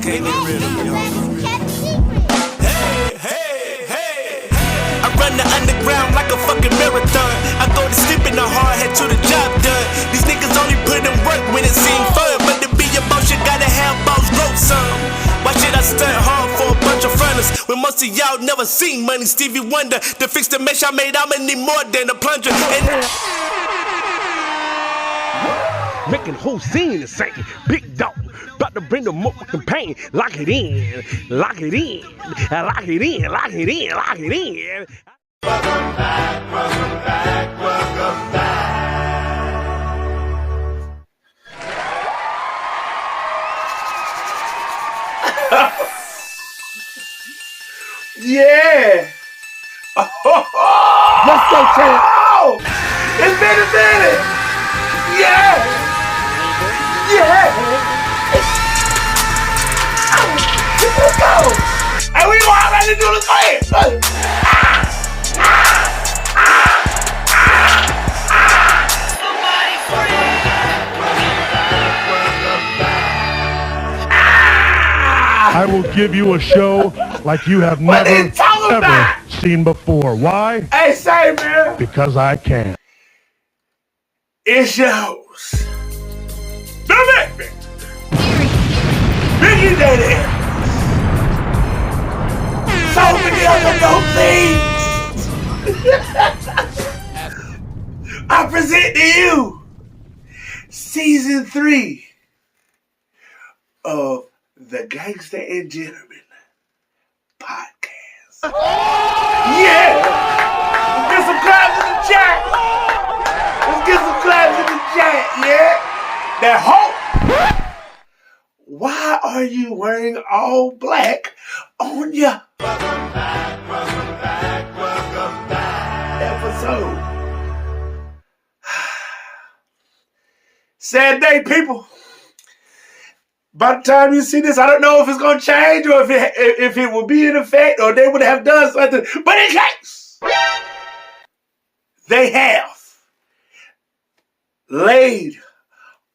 can't get rid of me. Hey, hey, hey, hey. I run the underground like a fucking marathon. I go to sleep in the hard head to the job done. These niggas only put in work when it seems fun. But to be a boss, you gotta have boss growth some. Why should I stunt hard for a bunch of fronters when most of y'all never seen money? Stevie Wonder, to fix the mesh I made, I'ma need more than a plunger. And making whole scene is sinking. Big dog, about to bring the motherfucking pain. Lock it in, lock it in, lock it in, lock it in, lock it in. Welcome back, welcome back, welcome back. Yeah! Let's go, champ! It's been a minute! Yeah! Yeah! Let's go! And we know how to do this. Go ahead! I will give you a show like you have never, ever seen before. Why? Hey, say, man. Because I can. It shows. The Big Biggie Daddy. So many other dope things. I present to you Season 3 of the Gangster and Gentleman podcast. Yeah! Let's get some claps in the chat. Let's get some claps in the chat, yeah? Now, hope. Why are you wearing all black on your welcome back, welcome back, welcome back episode? Sad day, people. By the time you see this, I don't know if it's going to change or if it will be in effect or they would have done something. But in case they have laid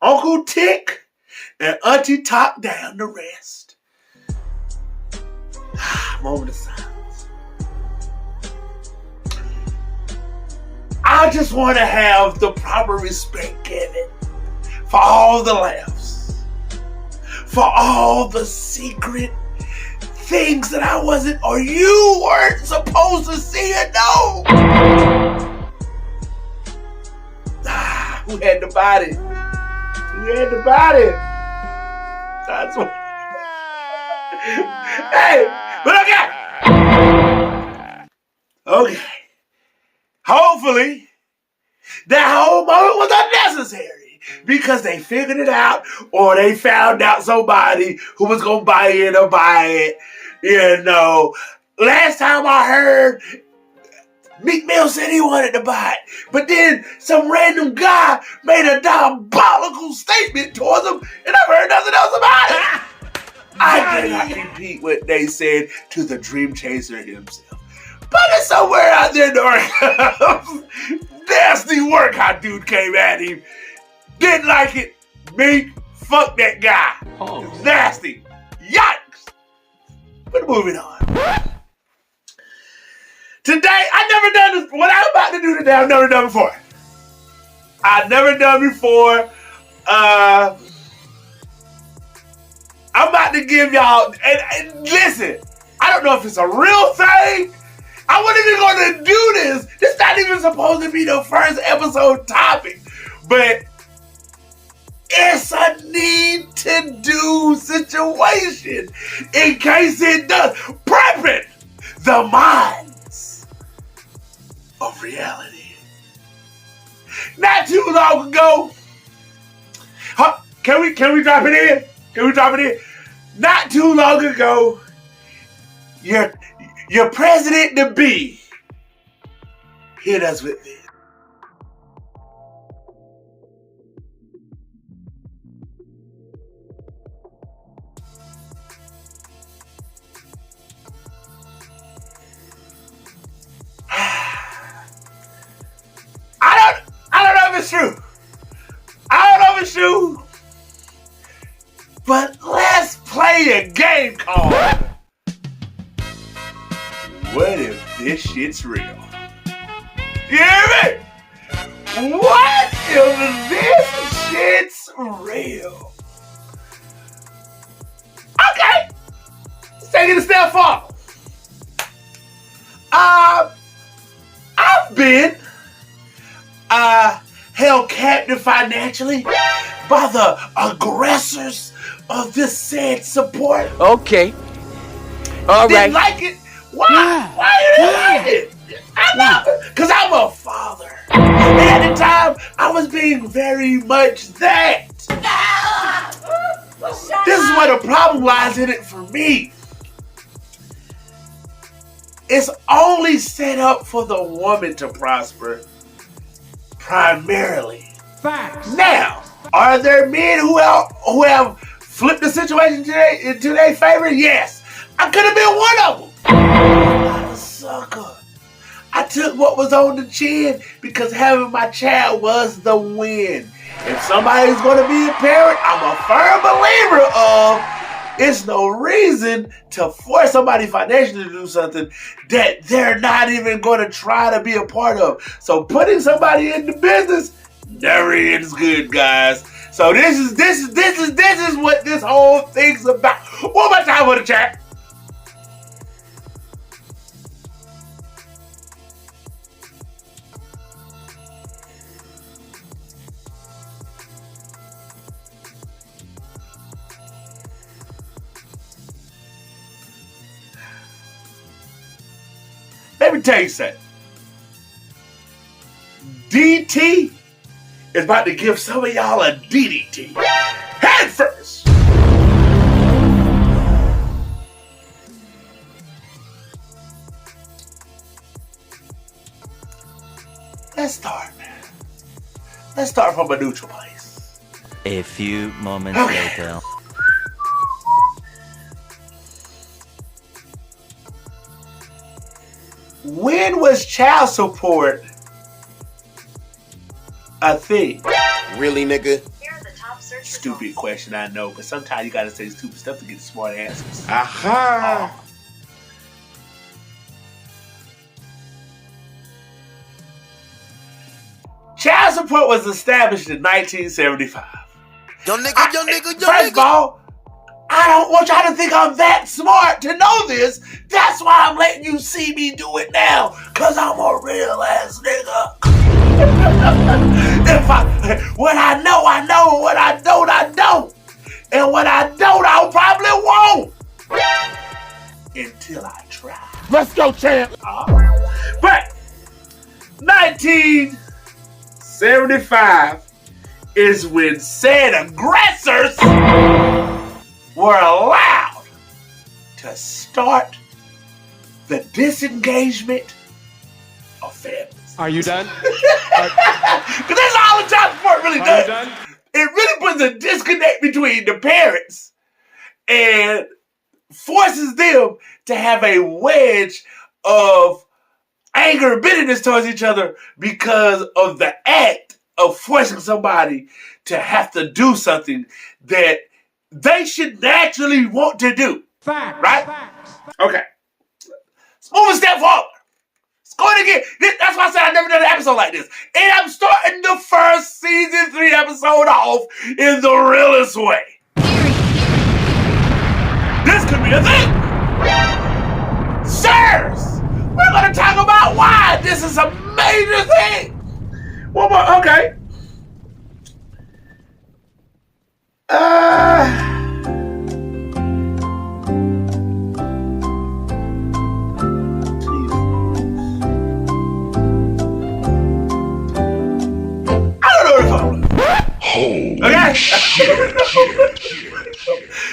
Uncle Tick and Auntie Top down to rest. Moment of silence. I just want to have the proper respect, Kevin, for all the laughs. For all the secret things that I wasn't or you weren't supposed to see or know. Who had the body? Who had the body? That's what. Hey, but okay. Okay. Hopefully, that whole moment was unnecessary. Because they figured it out or they found out somebody who was going to buy it or buy it. You know, last time I heard, Meek Mill said he wanted to buy it. But then some random guy made a diabolical statement towards him and I've heard nothing else about it. I cannot repeat what they said to the Dream Chaser himself. But it's somewhere out there in the archives. Nasty work how dude came at him. Didn't like it. Meek, fuck that guy. Oh. It was nasty. Yikes. But moving on. Today, I never done this. What I'm about to do today, I've never done before. I've never done before. I'm about to give y'all, and listen, I don't know if it's a real thing. I wasn't even going to do this. This is not even supposed to be the first episode topic. But it's a need to do situation in case it does. Prepping the minds of reality. Not too long ago. Can we drop it in? Can we drop it in? Not too long ago, your president-to-be hit us with this. I don't know if it's true. I don't know if it's true. But let's play a game. game called What If This Shit's Real? You hear me? What if this shit's real? Okay. Let's take it a step forward. I've been held captive financially by the aggressors of this said support. Okay. All Didn't right. like it. Why? Why you didn't like it? I love it. Because I'm a father. And at the time, I was being very much that. This is where the problem lies in it for me. It's only set up for the woman to prosper, primarily. Facts. Now, are there men who have flipped the situation into their favor? Yes. I could have been one of them. I'm not a sucker. I took what was on the chin because having my child was the win. If somebody's going to be a parent, I'm a firm believer of it's no reason to force somebody financially to do something that they're not even going to try to be a part of. So putting somebody into business never ends good, guys. So this is what this whole thing's about. One more time for the chat. Let me tell you something. DT is about to give some of y'all a DDT. Head first. Let's start from a neutral place. A few moments later. When was child support a thing? Really, nigga? Stupid question, I know, but sometimes you gotta say stupid stuff to get smart answers. Aha! Child support was established in 1975. Yo, nigga. First of all, I don't want y'all to think I'm that smart to know this. That's why I'm letting you see me do it now, cause I'm a real ass nigga. What I know, and what I don't. And what I don't, I probably won't. Until I try. Let's go, champ. But 1975 is when said aggressors were allowed to start the disengagement of families. Are you done? Because that's all the child support really does. It really puts a disconnect between the parents and forces them to have a wedge of anger and bitterness towards each other because of the act of forcing somebody to have to do something that they should naturally want to do. Facts. Right? Facts. Okay. Let's move a step forward. Let's go again. That's why I said I've never done an episode like this. And I'm starting the first season 3 episode off in the realest way. This could be a thing. Sirs, we're going to talk about why this is a major thing. One more. Okay. Okay?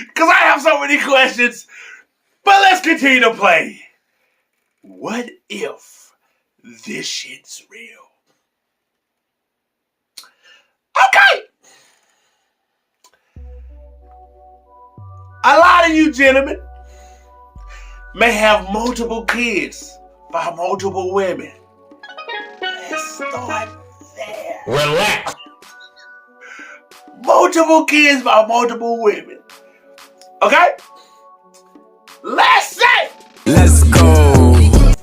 Because I have so many questions. But let's continue to play. What if this shit's real? Okay. A lot of you gentlemen may have multiple kids by multiple women. Let's start there. Relax. Multiple kids by multiple women. Okay? let's say Let's go.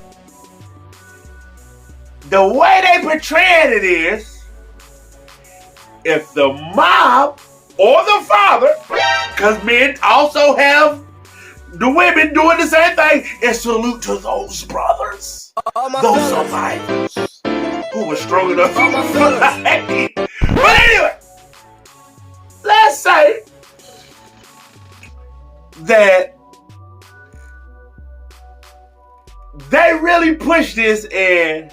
the way they portraying it is, if the mom or the father, because men also have the women doing the same thing, and salute to those brothers, those survivors who were strong enough to fight. But anyway, let's say that they really push this, and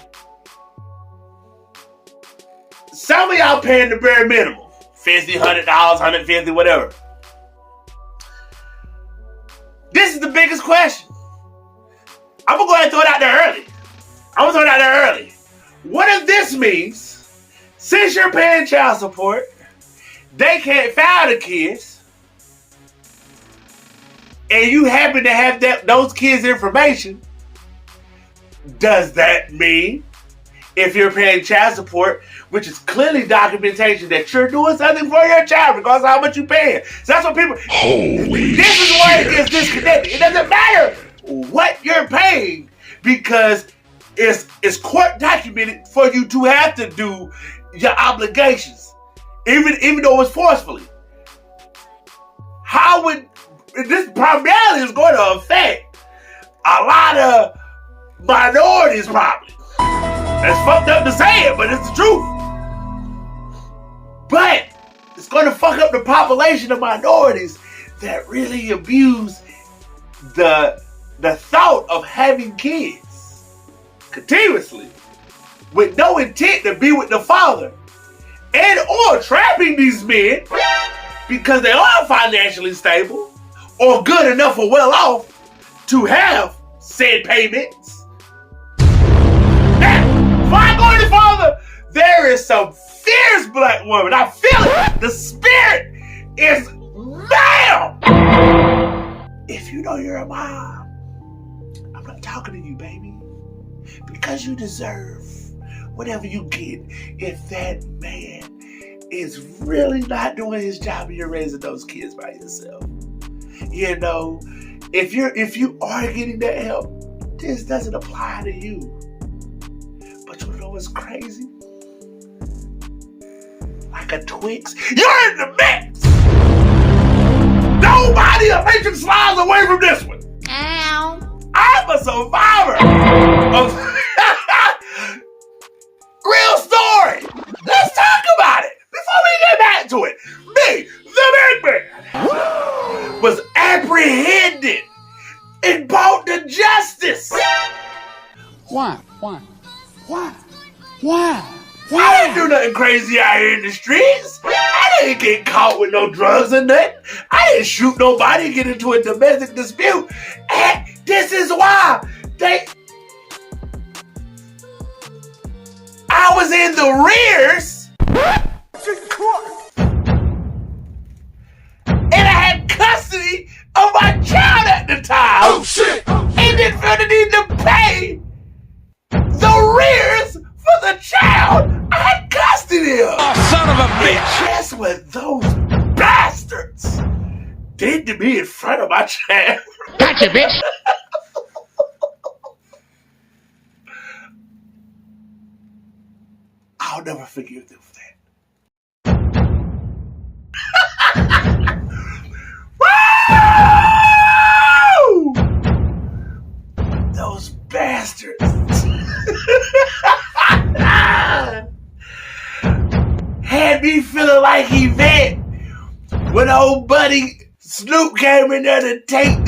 some of y'all paying the bare minimum, $50, $100, $150, whatever. This is the biggest question. I'm gonna go ahead and throw it out there early. What if this means, since you're paying child support, they can't file the kids, and you happen to have those kids' information? Does that mean, if you're paying child support, which is clearly documentation that you're doing something for your child, regardless of how much you're paying? So that's what people. This is where it gets disconnected. It doesn't matter what you're paying, because it's court documented for you to have to do your obligations, even though it's forcefully. How would this primarily is going to affect a lot of minorities, probably. That's fucked up to say it, but it's the truth. But it's going to fuck up the population of minorities that really abuse the thought of having kids continuously with no intent to be with the father, and or trapping these men because they are financially stable or good enough or well off to have said payments. Now, before I go any farther, there is some fierce black woman. I feel it. The spirit is ma'am. If you know you're a mom, I'm not talking to you, baby, because you deserve whatever you get. If that man is really not doing his job and you're raising those kids by yourself, you know, if you are getting that help, this doesn't apply to you. But you know what's crazy? Like a Twix, you're in the mix. Nobody a matrix slides away from this one. Ow. I'm a survivor of real story. Let's talk about it before we get back to it. Me, the big man, was apprehended and brought to justice. Why? I didn't do nothing crazy out here in the streets. I didn't get caught with no drugs or nothing. I didn't shoot nobody and get into a domestic dispute. And this is why I was in the rears. And I had custody of my child at the time. Oh shit! And didn't feel the need to pay the rears for the child I had custody of. Oh, son of a bitch! Guess what those bastards did to me in front of my child? Gotcha, bitch! I'll never forgive them for that. Woo! Those bastards. Had me feeling like Yvette when old buddy Snoop came in there to take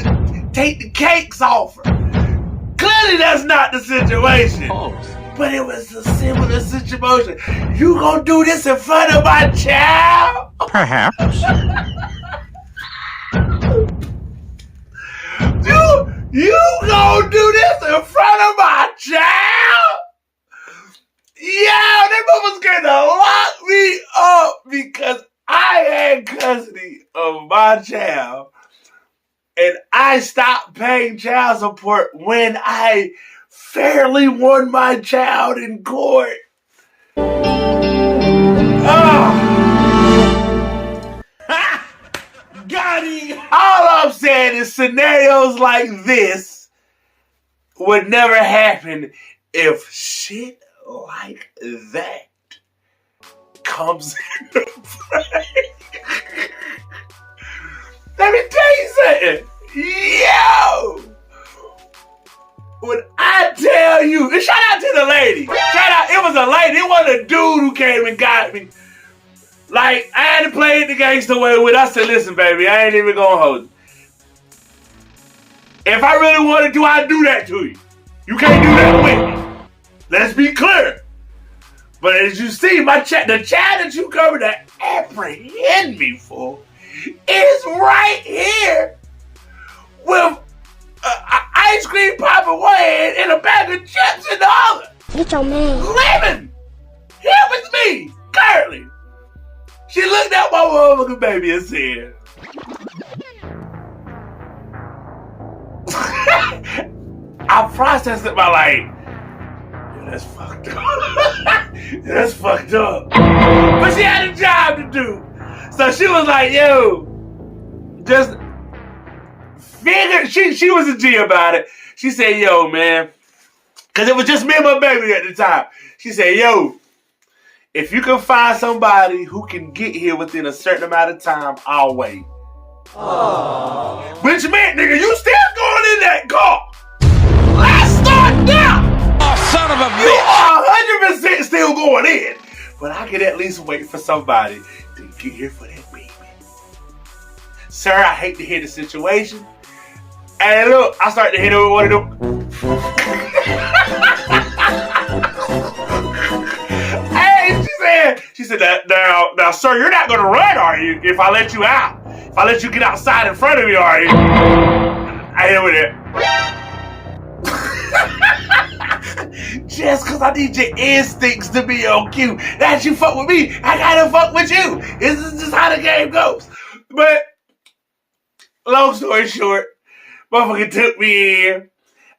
the cakes off her. Clearly that's not the situation. But it was a similar situation. You gonna do this in front of my child? Perhaps. You gonna do this in front of my child? Yeah, they mother's gonna lock me up because I had custody of my child and I stopped paying child support when I fairly won my child in court. Oh. Got him. All I'm saying is scenarios like this would never happen if shit like that comes into play. Let me tell you something. Yo! When I tell you, and shout out to the lady. Shout out, it was a lady. It wasn't a dude who came and got me. Like, I had to play it the gangster way with. I said, listen, baby, I ain't even gonna hold you. If I really wanted to, I'd do that to you. You can't do that with me. Let's be clear. But as you see, the child that you covered to apprehend me for is right here with ice cream pop in one hand and a bag of chips in the other. Get your man. Living here with me currently. She looked at my motherfucking baby and said, I processed it by like, yeah, that's fucked up. That's fucked up. But she had a job to do. So she was like, yo, just figure, she was a G about it. She said, yo, man, because it was just me and my baby at the time. She said, yo, if you can find somebody who can get here within a certain amount of time, I'll wait. Aww. Which meant, nigga, you still going in that car. Let's start now. Oh, son of a bitch. You are 100% still going in. But I can at least wait for somebody to get here for that baby. Sir, I hate to hear the situation. And look, I started to hit her with one of them. She said, now, sir, you're not going to run, are you, if I let you out? If I let you get outside in front of me, are you? I hit with it. Just because I need your instincts to be on cue. That you fuck with me, I gotta fuck with you. This is just how the game goes. But, long story short, motherfucker took me in.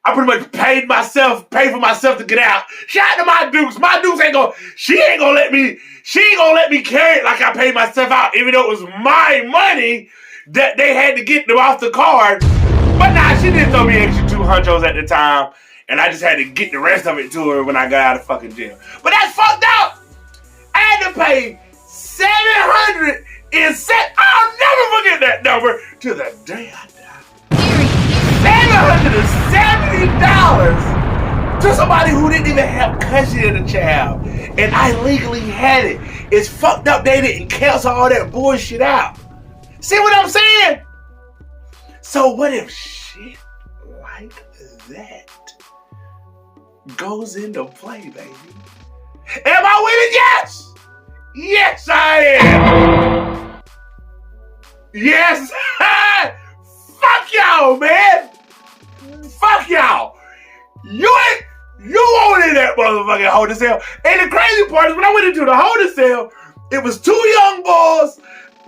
I pretty much paid for myself to get out. Shout out to my dukes. My dukes ain't gonna let me carry it like I paid myself out, even though it was my money that they had to get them off the card. But nah, she did throw me extra 2 hunchos at the time, and I just had to get the rest of it to her when I got out of fucking jail. But that's fucked up. I had to pay $700 in set. I'll never forget that number to the day I $770 to somebody who didn't even have custody of the child, and I legally had it. It's fucked up they didn't cancel all that bullshit out. See what I'm saying? So what if shit like that goes into play, baby? Am I winning? Yes! Yes, I am! Yes! Fuck y'all, man! Fuck y'all! You won't in that motherfucking holding cell. And the crazy part is when I went into the holding cell, it was 2 young boys,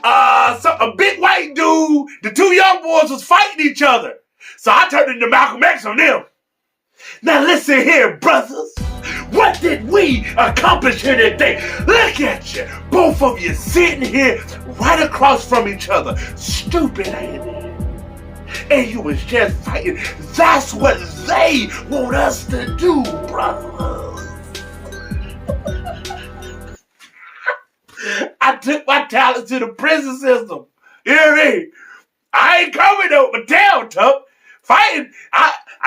a big white dude. The 2 young boys was fighting each other. So I turned into Malcolm X on them. Now listen here, brothers. What did we accomplish here today? Look at you. Both of you sitting here right across from each other. Stupid, ain't it? And you was just fighting. That's what they want us to do, brothers. I took my talent to the prison system. You hear me? I ain't coming though, but damn, tough. Fighting,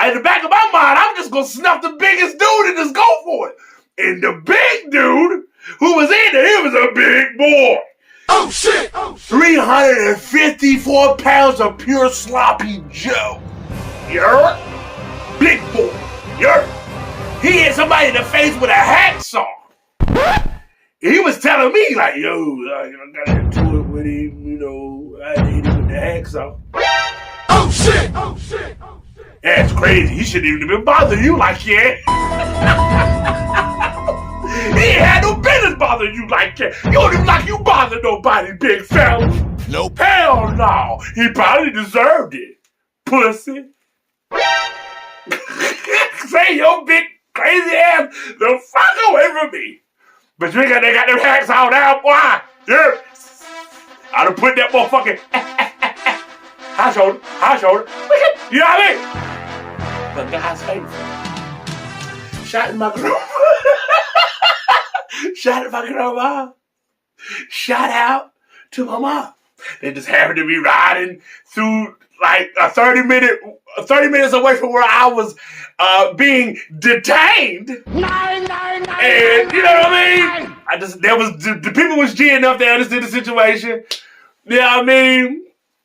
in the back of my mind, I'm just gonna snuff the biggest dude and just go for it. And the big dude who was in there, he was a big boy. Oh shit! 354 pounds of pure sloppy Joe. Yer? Big boy. Yer? He hit somebody in the face with a hacksaw. He was telling me, like, yo, I got into it with him, I hit him with the hacksaw. Oh shit! That's crazy. He shouldn't even have been bothering you like that. He ain't had no business bothering you like that. You don't even like you bother nobody, big fella. Nope. Hell no. He probably deserved it. Pussy. Say your big crazy ass the fuck away from me. But they got them hacks out now, boy. Yeah. I'd have put that motherfucking high shoulder, high shoulder. You know what I mean? But God's faithful. Shot in my girl. Shot at my grandma. Shout out to my mom. They just happened to be riding through like 30 minutes away from where I was being detained. And you know what I mean? The people was G enough to understand the situation. You know what I mean?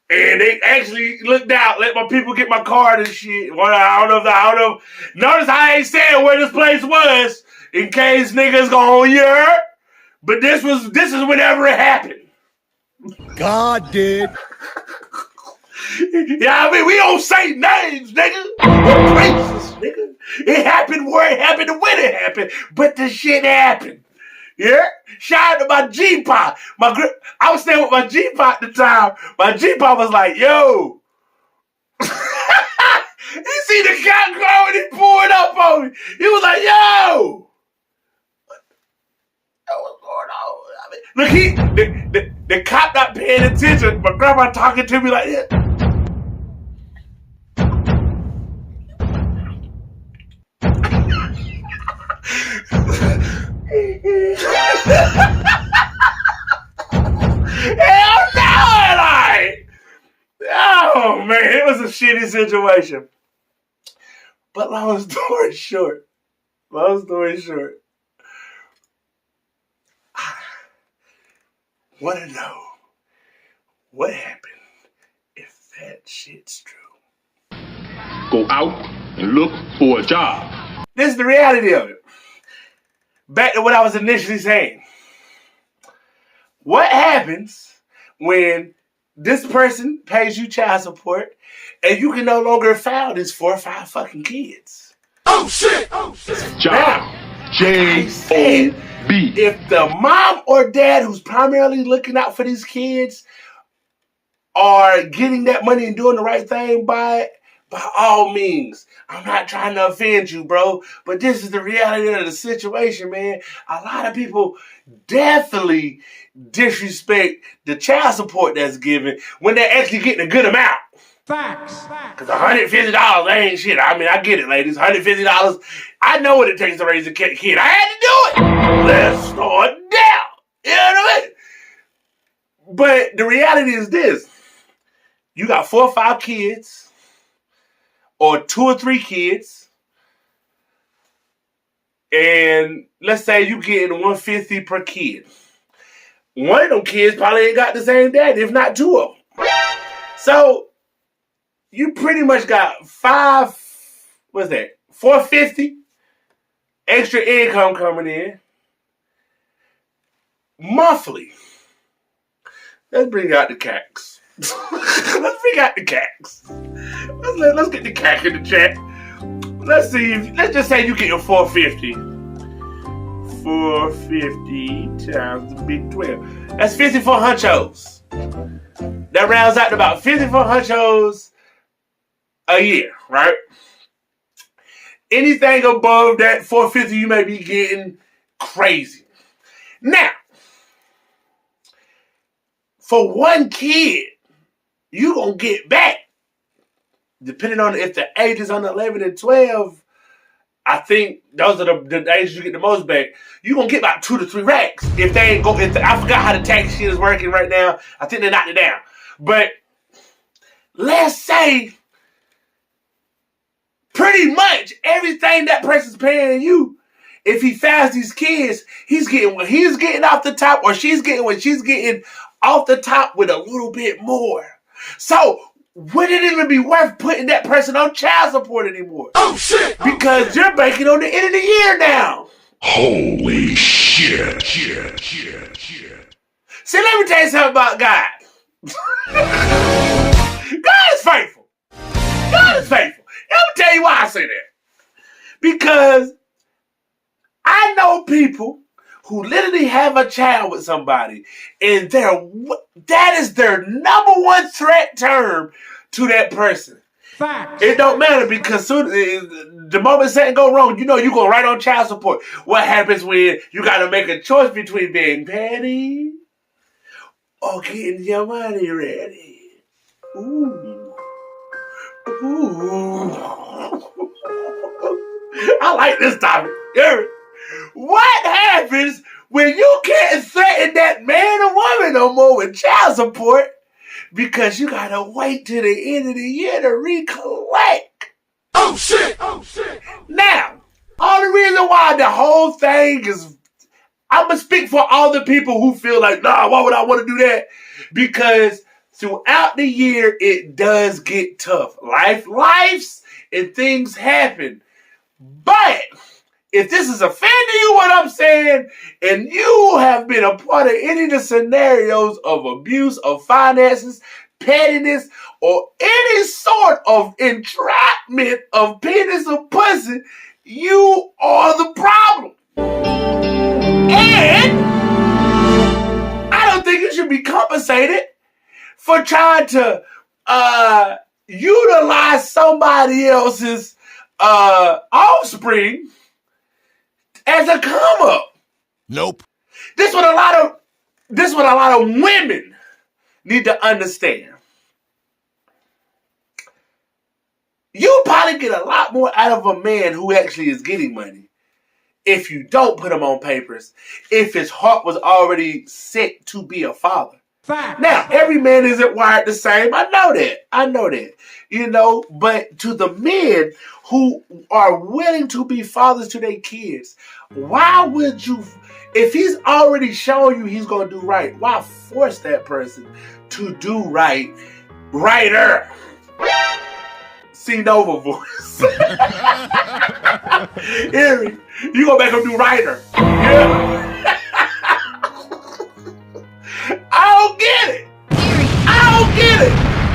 And they actually looked out, let my people get my card and shit. Well, I don't know. Notice I ain't saying where this place was in case niggas go, yeah. But this is whenever it happened. God did. Yeah, I mean, we don't say names, nigga. Or places, nigga. It happened where it happened and when it happened. But the shit happened. Yeah? Shout out to my G-Pop. I was staying with my G-Pop at the time. My G-Pop was like, yo. He see the cop car and he pulled up on me. He was like, yo. What's going on? I mean, look, the cop not paying attention. My grandma talking to me like this. Hell no, like, oh man, it was a shitty situation. But long story short, I want to know what happened if that shit's true. Go out and look for a job. This is the reality of it. Back to what I was initially saying. What happens when this person pays you child support and you can no longer file these 4 or 5 fucking kids? Oh shit! Job. J-O-B. If the mom or dad who's primarily looking out for these kids are getting that money and doing the right thing by all means. I'm not trying to offend you, bro, but this is the reality of the situation, man. A lot of people definitely disrespect the child support that's given when they're actually getting a good amount. Facts. Because $150 ain't shit. I mean, I get it, ladies. $150. I know what it takes to raise a kid. I had to do it. Let's start down. You know what I mean? But the reality is this. You got 4 or 5 kids, or 2 or 3 kids, and let's say you getting $150 per kid. One of them kids probably ain't got the same dad, if not 2 of them. So you pretty much got $450 extra income coming in monthly. Let's bring out the CACs. Let's get the CAC in the chat. Let's just say you get your 450. 450 times the big 12. That's 54 hunchos. That rounds out to about 54 hunchos a year, right? Anything above that 450 you may be getting crazy. Now, for one kid, you gonna get back, depending on if the age is under 11 and 12, I think those are the ages you get the most back. You gonna get about 2 to 3 racks. I forgot how the tax shit is working right now. I think they knocked it down. But let's say pretty much everything that person's paying you, if he files these kids, he's getting what he's getting off the top, or she's getting what she's getting off the top with a little bit more. So, would it even be worth putting that person on child support anymore? Oh shit! Because you're banking on the end of the year now. Holy shit. See, let me tell you something about God. God is faithful. God is faithful. Let me tell you why I say that. Because I know people who literally have a child with somebody, and that is their number one threat term to that person. Facts. It don't matter, because the moment something go wrong, you know you go right on child support. What happens when you got to make a choice between being petty or getting your money ready? Ooh. Ooh. I like this topic. What happens when you can't threaten that man or woman no more with child support because you gotta wait till the end of the year to recollect? Oh shit! Oh shit! Now, only reason why the whole thing is, I'm gonna speak for all the people who feel like, nah, why would I want to do that? Because throughout the year, it does get tough. Life's, and things happen. But if this is offending you, what I'm saying, and you have been a part of any of the scenarios of abuse of finances, pettiness, or any sort of entrapment of penis or pussy, you are the problem. And I don't think you should be compensated for trying to utilize somebody else's offspring as a come up. Nope. This what a lot of women need to understand. You probably get a lot more out of a man who actually is getting money if you don't put him on papers, if his heart was already set to be a father. Facts. Now, every man isn't wired the same. I know that. You know, but to the men who are willing to be fathers to their kids, why would you, if he's already shown you he's going to do right, why force that person to do right, righter? See Nova voice. Hear me? You go back and do righter. Yeah. I don't get it.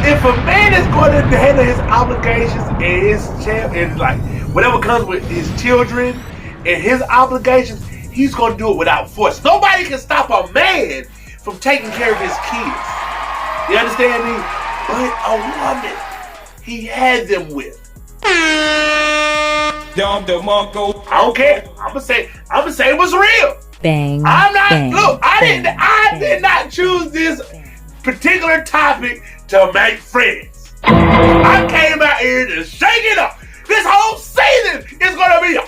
If a man is going to handle his obligations and his child, and like whatever comes with his children and his obligations, he's going to do it without force. Nobody can stop a man from taking care of his kids. You understand me? But a woman, he had them with. I don't care. I'm gonna say it was real. Bang. I'm not. Bang, look, I bang, did not choose this particular topic to make friends. I came out here to shake it up. This whole season is gonna be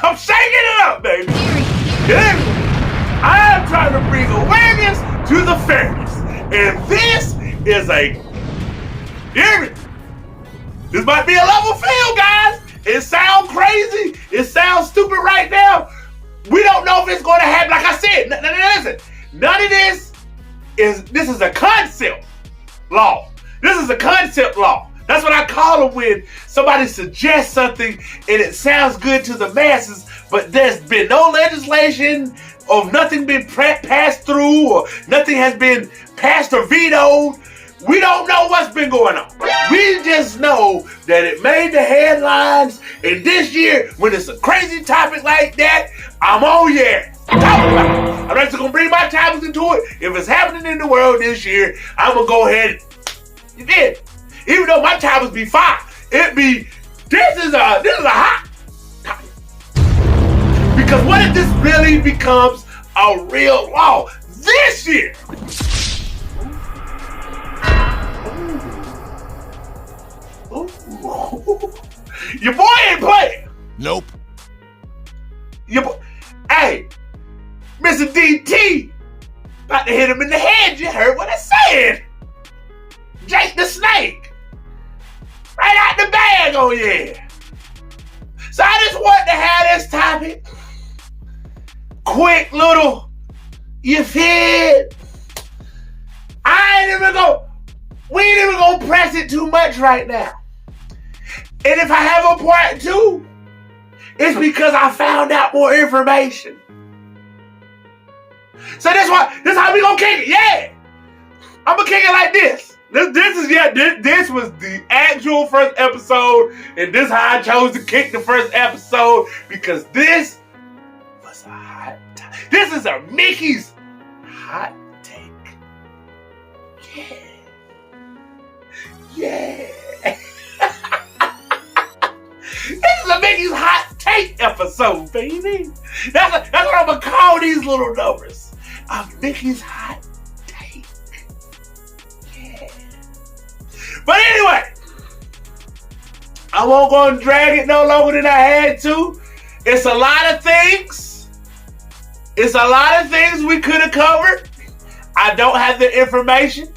I'm shaking it up, baby. Yeah. I am trying to bring awareness to the fairness, and this is a. Hear me? This might be a level field, guys. It sounds crazy. It sounds stupid right now. We don't know if it's going to happen. Like I said, listen. None of this is a concept law. This is a concept law. That's what I call them when somebody suggests something and it sounds good to the masses, but there's been no legislation or nothing been passed through or nothing has been passed or vetoed. We don't know what's been going on. We just know that it made the headlines, and this year, when it's a crazy topic like that, I'm on your ass. Talk about it. I'm not just gonna bring my topics into it. If it's happening in the world this year, I'm gonna go ahead and you did. Even though my topics be fire, this is a hot topic. Because what if this really becomes a real law this year? Your boy ain't playing. Nope. Hey, Mr. DT, about to hit him in the head. You heard what I said. Jake the Snake. Right out the bag, oh yeah. So I just wanted to have this topic. Quick little, you feel? We ain't even gonna press it too much right now. And if I have a part two, it's because I found out more information. So that's how we gonna kick it. Yeah, I'm gonna kick it like this. This was the actual first episode, and this is how I chose to kick the first episode because this was a hot take. This is a Mickey's hot take. Yeah. This is a Mickey's hot take episode, baby. That's what I'm gonna call these little numbers. A Mickey's hot take. Yeah. But anyway, I won't go and drag it no longer than I had to. It's a lot of things. It's a lot of things we could have covered. I don't have the information.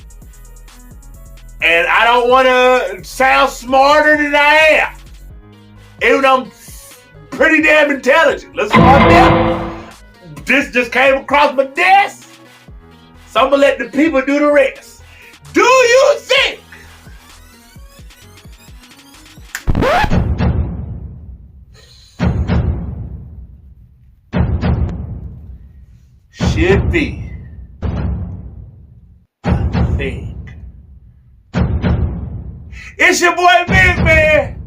And I don't want to sound smarter than I am. Even though I'm pretty damn intelligent. Let's start there. This just came across my desk. So I'm going to let the people do the rest. Do you think should be a thing? It's your boy Big Man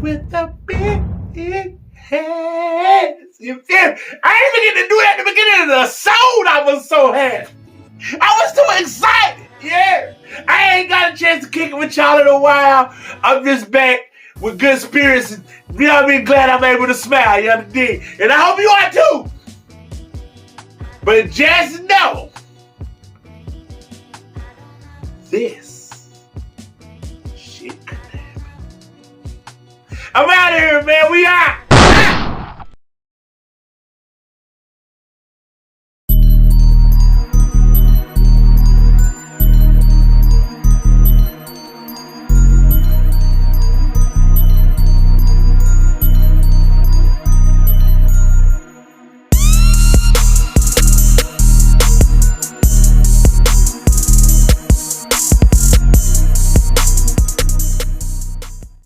with the big hands. You feel me? I didn't even get to do that at the beginning of the song. I was so happy. I was so excited. Yeah. I ain't got a chance to kick it with y'all in a while. I'm just back with good spirits. And, you know what I mean? Glad I'm able to smile. You understand? And I hope you are too. But just know this shit could happen. I'm out of here, man. We out.